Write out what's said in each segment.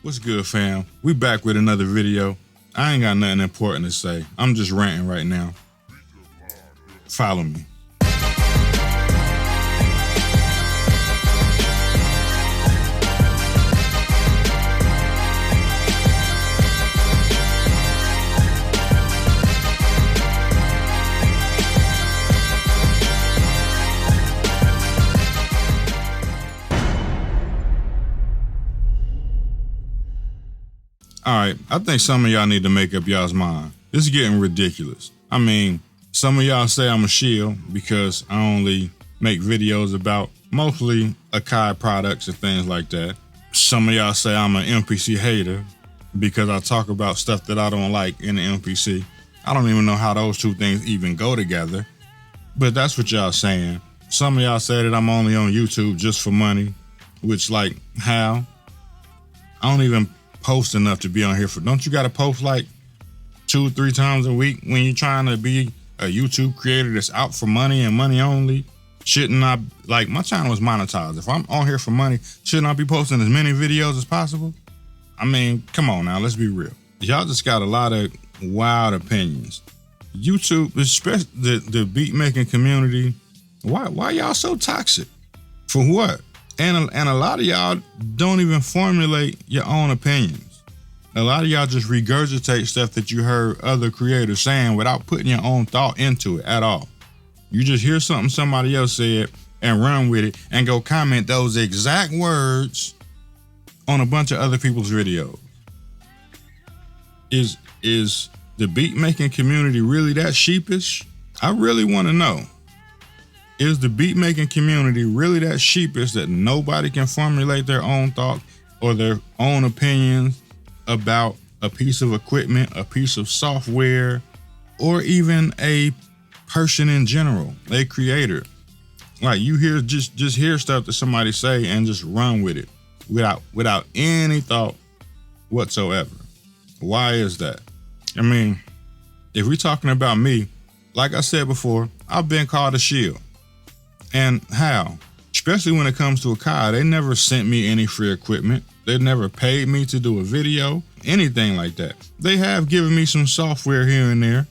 What's good, fam? We back with another video. I ain't got nothing important to say. I'm just ranting right now. Follow me. All right, I think some of y'all need to make up y'all's mind. This is getting ridiculous. I mean, some of y'all say I'm a shill because I only make videos about mostly Akai products and things like that. Some of y'all say I'm an NPC hater because I talk about stuff that I don't like in the NPC. I don't even know how those two things even go together, but that's what y'all saying. Some of y'all say that I'm only on YouTube just for money, which, like, how? I don't even post enough to be on here for. Don't you gotta post like 2 or 3 times a week when you're trying to be a YouTube creator that's out for money and money only? Shouldn't I, like, my channel is monetized. If I'm on here for money, shouldn't I be posting as many videos as possible? I mean, come on now, let's be real. Y'all just got a lot of wild opinions. YouTube, especially the beat making community, why y'all so toxic? For what? And a lot of y'all don't even formulate your own opinions. A lot of y'all just regurgitate stuff that you heard other creators saying without putting your own thought into it at all. You just hear something somebody else said and run with it and go comment those exact words on a bunch of other people's videos. Is the beat making community really that sheepish? I really want to know. Is the beat making community really that sheepish that nobody can formulate their own thought or their own opinions about a piece of equipment, a piece of software, or even a person in general, a creator? Like, you hear just hear stuff that somebody say and just run with it without any thought whatsoever. Why is that? I mean, if we're talking about me, like I said before, I've been called a shill. And how? Especially when it comes to Akai, they never sent me any free equipment. They never paid me to do a video, anything like that. They have given me some software here and there,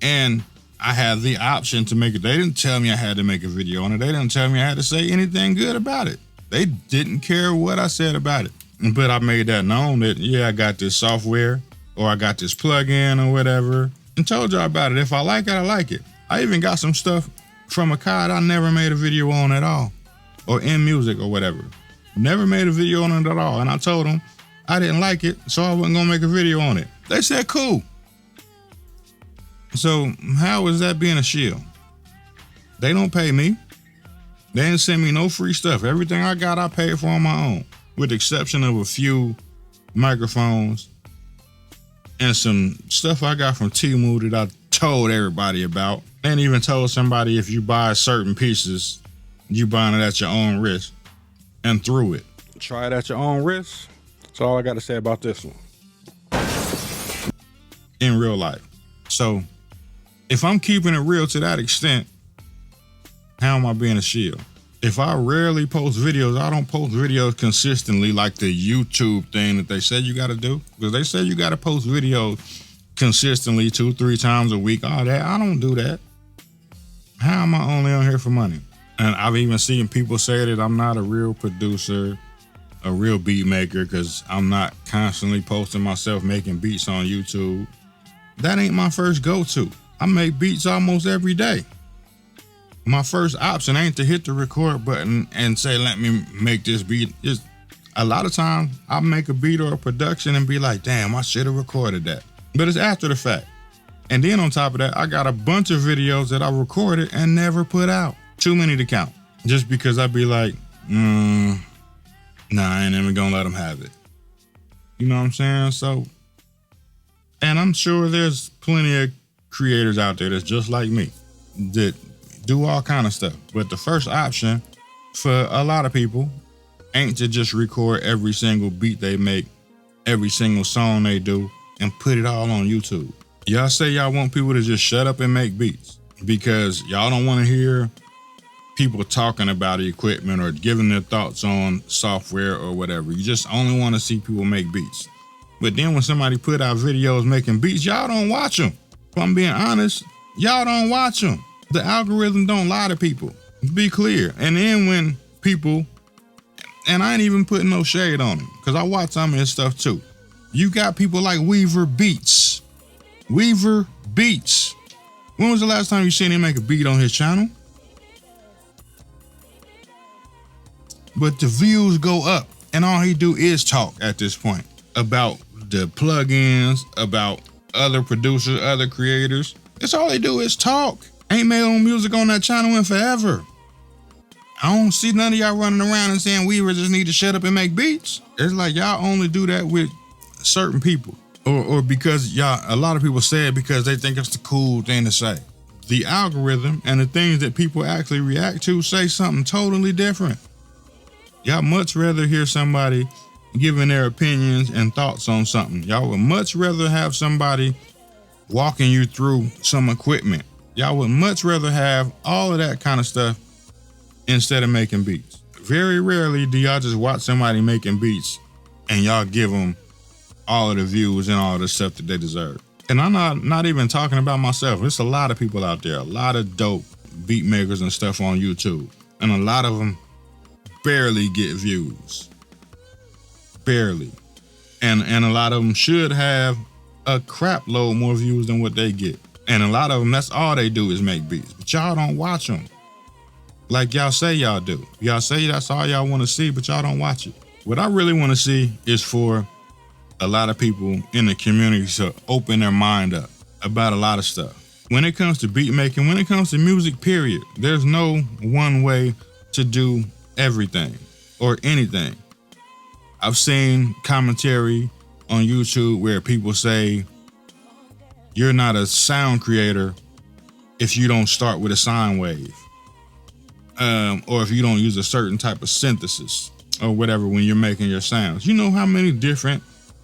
and I had the option to make it. They didn't tell me I had to make a video on it. They didn't tell me I had to say anything good about it. They didn't care what I said about it. But I made that known that, yeah, I got this software or I got this plugin or whatever, and told y'all about it. If I like it, I like it. I even got some stuff from Akai I never made a video on at all, or in music or whatever. Never made a video on it at all. And I told them I didn't like it, so I wasn't gonna make a video on it. They said, cool. So how is that being a shill? They don't pay me. They didn't send me no free stuff. Everything I got, I paid for on my own, with the exception of a few microphones and some stuff I got from Temu that I told everybody about. And even told somebody, if you buy certain pieces, you buying it at your own risk, and threw it. Try it at your own risk. That's all I got to say about this one. In real life. So if I'm keeping it real to that extent, how am I being a shill? If I rarely post videos, I don't post videos consistently like the YouTube thing that they said you got to do. Because they said you got to post videos consistently 2-3 times a week. All that, I don't do that. How am I only on here for money? And I've even seen people say that I'm not a real producer, a real beat maker, because I'm not constantly posting myself making beats on YouTube. That ain't my first go-to. I make beats almost every day. My first option ain't to hit the record button and say, let me make this beat. Just a lot of times I make a beat or a production and be like, damn, I should have recorded that. But it's after the fact. And then on top of that, I got a bunch of videos that I recorded and never put out. Too many to count. Just because I'd be like, nah, I ain't even gonna let them have it. You know what I'm saying? So, and I'm sure there's plenty of creators out there that's just like me, that do all kind of stuff. But the first option for a lot of people ain't to just record every single beat they make, every single song they do, and put it all on YouTube. Y'all say y'all want people to just shut up and make beats because y'all don't want to hear people talking about equipment or giving their thoughts on software or whatever. You just only want to see people make beats. But then when somebody put out videos making beats, y'all don't watch them. If I'm being honest, y'all don't watch them. The algorithm don't lie to people. Be clear. And then when people, and I ain't even putting no shade on him, because I watch some of his stuff too. You got people like Weaver Beats. Weaver Beats. When was the last time you seen him make a beat on his channel? But the views go up, and all he do is talk at this point about the plugins, about other producers, other creators. That's all they do is talk. Ain't made no music on that channel in forever. I don't see none of y'all running around and saying Weaver just need to shut up and make beats. It's like y'all only do that with certain people, or because y'all, a lot of people say it because they think it's the cool thing to say. The algorithm and the things that people actually react to say something totally different. Y'all much rather hear somebody giving their opinions and thoughts on something. Y'all would much rather have somebody walking you through some equipment. Y'all would much rather have all of that kind of stuff instead of making beats. Very rarely do y'all just watch somebody making beats and y'all give them all of the views and all of the stuff that they deserve. And I'm not even talking about myself. There's a lot of people out there, a lot of dope beat makers and stuff on YouTube. And a lot of them barely get views. Barely. And a lot of them should have a crap load more views than what they get. And a lot of them, that's all they do is make beats. But y'all don't watch them like y'all say y'all do. Y'all say that's all y'all want to see, but y'all don't watch it. What I really want to see is for a lot of people in the community to open their mind up about a lot of stuff. When it comes to beat making, when it comes to music, period, there's no one way to do everything or anything. I've seen commentary on YouTube where people say you're not a sound creator if you don't start with a sine wave, or if you don't use a certain type of synthesis or whatever when you're making your sounds. You know how many different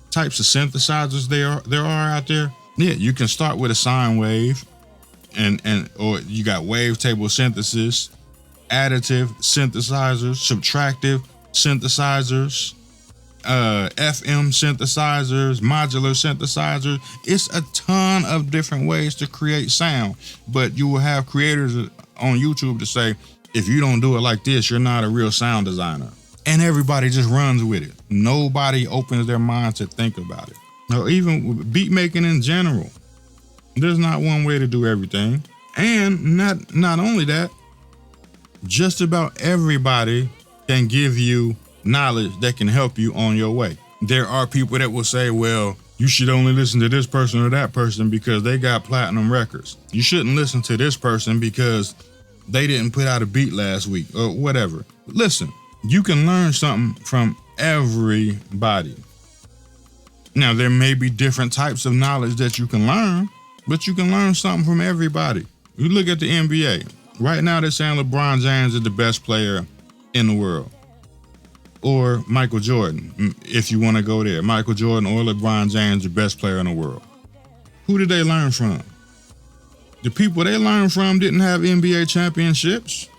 types of synthesizers there are out there? Yeah, you can start with a sine wave, or you got wavetable synthesis, additive synthesizers, subtractive synthesizers, FM synthesizers, modular synthesizers. It's a ton of different ways to create sound, but you will have creators on YouTube to say, if you don't do it like this, you're not a real sound designer. And everybody just runs with it. Nobody opens their mind to think about it. Or even beat making in general. There's not one way to do everything. And not only that, just about everybody can give you knowledge that can help you on your way. There are people that will say, well, you should only listen to this person or that person because they got platinum records. You shouldn't listen to this person because they didn't put out a beat last week or whatever. Listen, you can learn something from everybody. Now, there may be different types of knowledge that you can learn, but you can learn something from everybody. You look at the NBA. Right now, they're saying LeBron James is the best player in the world. Or Michael Jordan, if you want to go there. Michael Jordan or LeBron James, the best player in the world. Who did they learn from? The people they learned from didn't have NBA championships.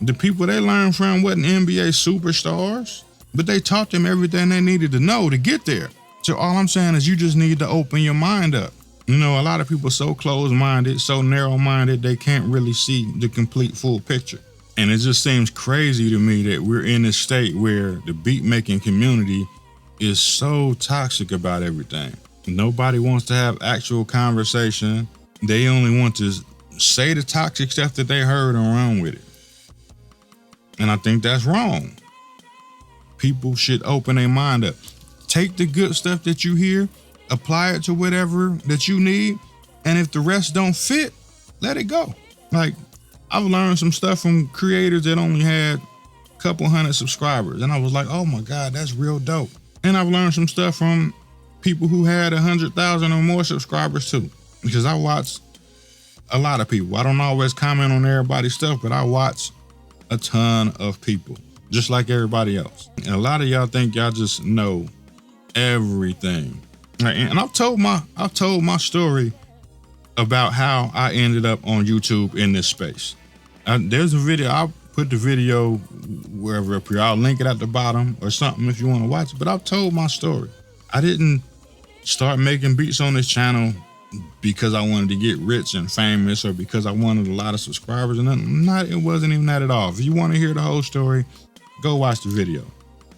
The people they learned from wasn't NBA superstars, but they taught them everything they needed to know to get there. So all I'm saying is you just need to open your mind up. You know, a lot of people are so closed-minded, so narrow-minded, they can't really see the complete full picture. And it just seems crazy to me that we're in this state where the beat-making community is so toxic about everything. Nobody wants to have actual conversation. They only want to say the toxic stuff that they heard and run with it. And I think that's wrong. People should open their mind up. Take the good stuff that you hear, apply it to whatever that you need, and if the rest don't fit, let it go. Like, I've learned some stuff from creators that only had a couple hundred subscribers, and I was like, oh my God, that's real dope. And I've learned some stuff from people who had 100,000 or more subscribers too, because I watch a lot of people. I don't always comment on everybody's stuff, but I watch a ton of people, just like everybody else. And a lot of y'all think y'all just know everything. And I've told my story about how I ended up on YouTube in this space. There's a video. I'll put the video wherever up here. I'll link it at the bottom or something if you want to watch it. But I've told my story. I didn't start making beats on this channel because I wanted to get rich and famous or because I wanted a lot of subscribers and nothing. It wasn't even that at all. If you want to hear the whole story, go watch the video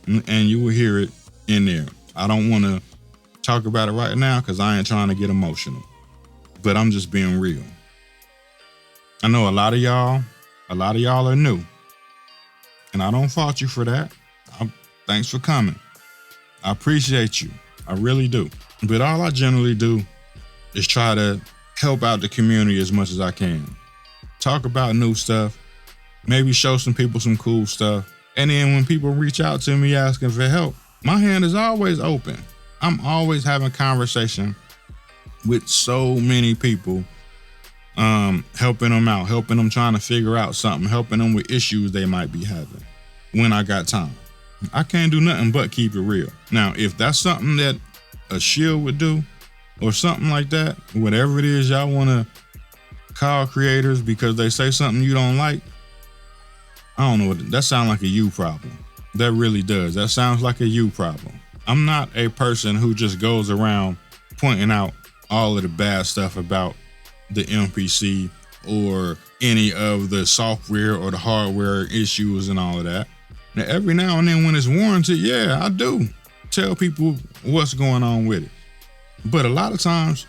and you will hear it in there. I don't want to talk about it right now because I ain't trying to get emotional, but I'm just being real. I know a lot of y'all are new, and I don't fault you for that. Thanks for coming. I appreciate you. I really do. But all I generally do is try to help out the community as much as I can. Talk about new stuff, maybe show some people some cool stuff. And then when people reach out to me asking for help, my hand is always open. I'm always having conversation with so many people, helping them out, helping them trying to figure out something, helping them with issues they might be having when I got time. I can't do nothing but keep it real. Now, if that's something that a shield would do or something like that, whatever it is y'all want to call creators because they say something you don't like, I don't know, that sounds like a you problem. That really does. That sounds like a you problem. I'm not a person who just goes around pointing out all of the bad stuff about the MPC or any of the software or the hardware issues and all of that. Now, every now and then when it's warranted, yeah, I do tell people what's going on with it. But a lot of times,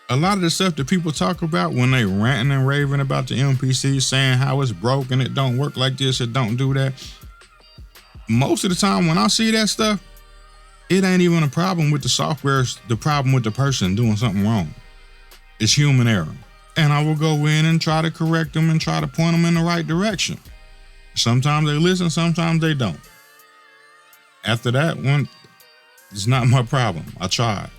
a lot of the stuff that people talk about when they ranting and raving about the MPC, saying how it's broken, it don't work like this, it don't do that. Most of the time when I see that stuff, it ain't even a problem with the software, it's the problem with the person doing something wrong. It's human error. And I will go in and try to correct them and try to point them in the right direction. Sometimes they listen, sometimes they don't. After that one, it's not my problem. I tried.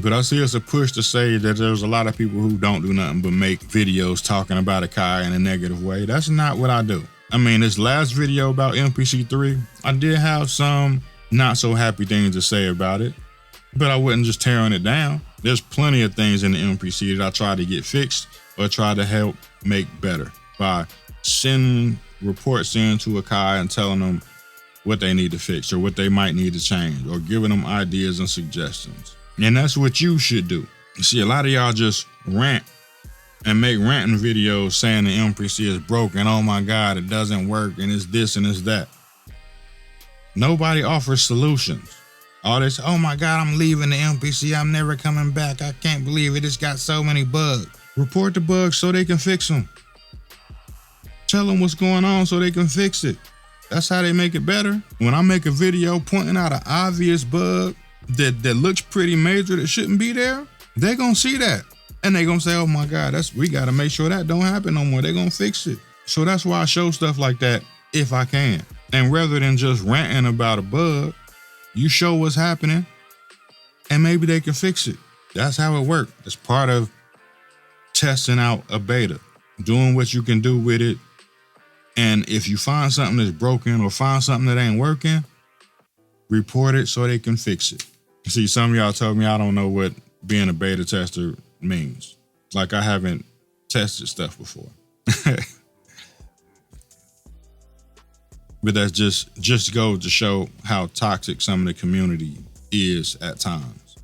But I see it's a push to say that there's a lot of people who don't do nothing but make videos talking about Akai in a negative way. That's not what I do. I mean, this last video about MPC3, I did have some not so happy things to say about it, but I wasn't just tearing it down. There's plenty of things in the MPC that I try to get fixed or try to help make better by sending reports into Akai and telling them what they need to fix or what they might need to change or giving them ideas and suggestions. And that's what you should do. You see, a lot of y'all just rant and make ranting videos saying the MPC is broken. Oh my God, it doesn't work and it's this and it's that. Nobody offers solutions. All this, oh my God, I'm leaving the MPC. I'm never coming back. I can't believe it. It's got so many bugs. Report the bugs so they can fix them. Tell them what's going on so they can fix it. That's how they make it better. When I make a video pointing out an obvious bug that looks pretty major that shouldn't be there, they're gonna see that. And they're gonna say, oh my God, we gotta make sure that don't happen no more. They're gonna fix it. So that's why I show stuff like that if I can. And rather than just ranting about a bug, you show what's happening and maybe they can fix it. That's how it works. It's part of testing out a beta, doing what you can do with it. And if you find something that's broken or find something that ain't working, report it so they can fix it. See, some of y'all told me I don't know what being a beta tester means. Like I haven't tested stuff before. But that's just goes to show how toxic some of the community is at times.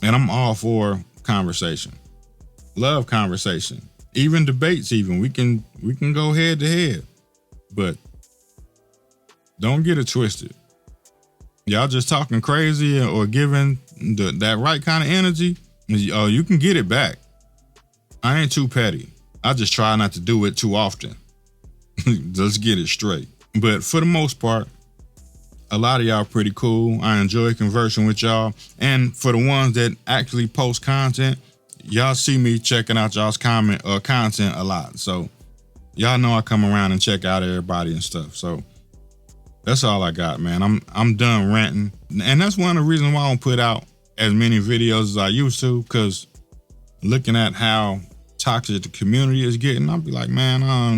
And I'm all for conversation. Love conversation. Even debates even. We can go head to head. But don't get it twisted. Y'all just talking crazy or giving that right kind of energy, oh, you can get it back. I ain't too petty. I just try not to do it too often. Let's get it straight. But for the most part, a lot of y'all pretty cool. I enjoy conversing with y'all. And for the ones that actually post content, y'all see me checking out y'all's content a lot. So y'all know I come around and check out everybody and stuff. So that's all I got, man. I'm done ranting. And that's one of the reasons why I don't put out as many videos as I used to, because looking at how toxic the community is getting, I'll be like, man, I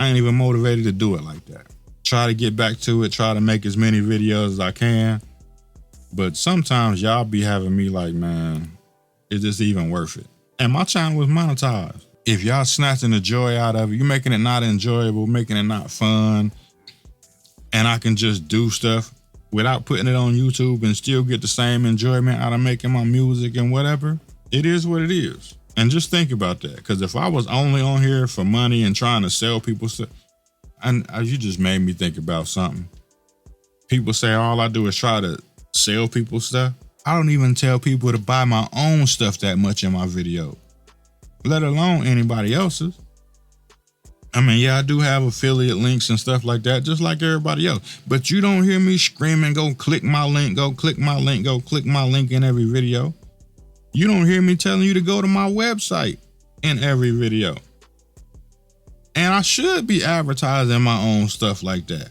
ain't even motivated to do it like that. Try to get back to it, try to make as many videos as I can. But sometimes y'all be having me like, man, is this even worth it? And my channel was monetized. if y'all snatching the joy out of it, you're making it not enjoyable, making it not fun, and I can just do stuff without putting it on YouTube and still get the same enjoyment out of making my music and whatever, it is what it is. And just think about that. Because if I was only on here for money and trying to sell people stuff, and you just made me think about something. People say all I do is try to sell people stuff. I don't even tell people to buy my own stuff that much in my video, let alone anybody else's. I mean, yeah, I do have affiliate links and stuff like that, just like everybody else. But you don't hear me screaming, go click my link, go click my link, go click my link in every video. You don't hear me telling you to go to my website in every video. And I should be advertising my own stuff like that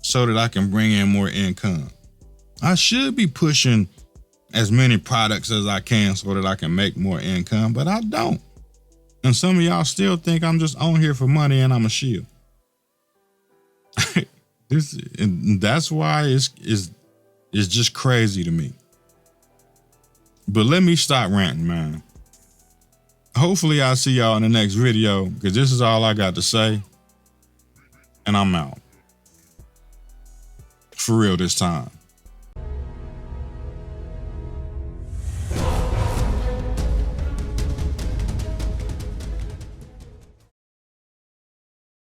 so that I can bring in more income. I should be pushing as many products as I can so that I can make more income, but I don't. And some of y'all still think I'm just on here for money and I'm a shield. And that's why it's just crazy to me. But let me stop ranting, man. Hopefully I'll see y'all in the next video, because this is all I got to say. And I'm out. For real this time.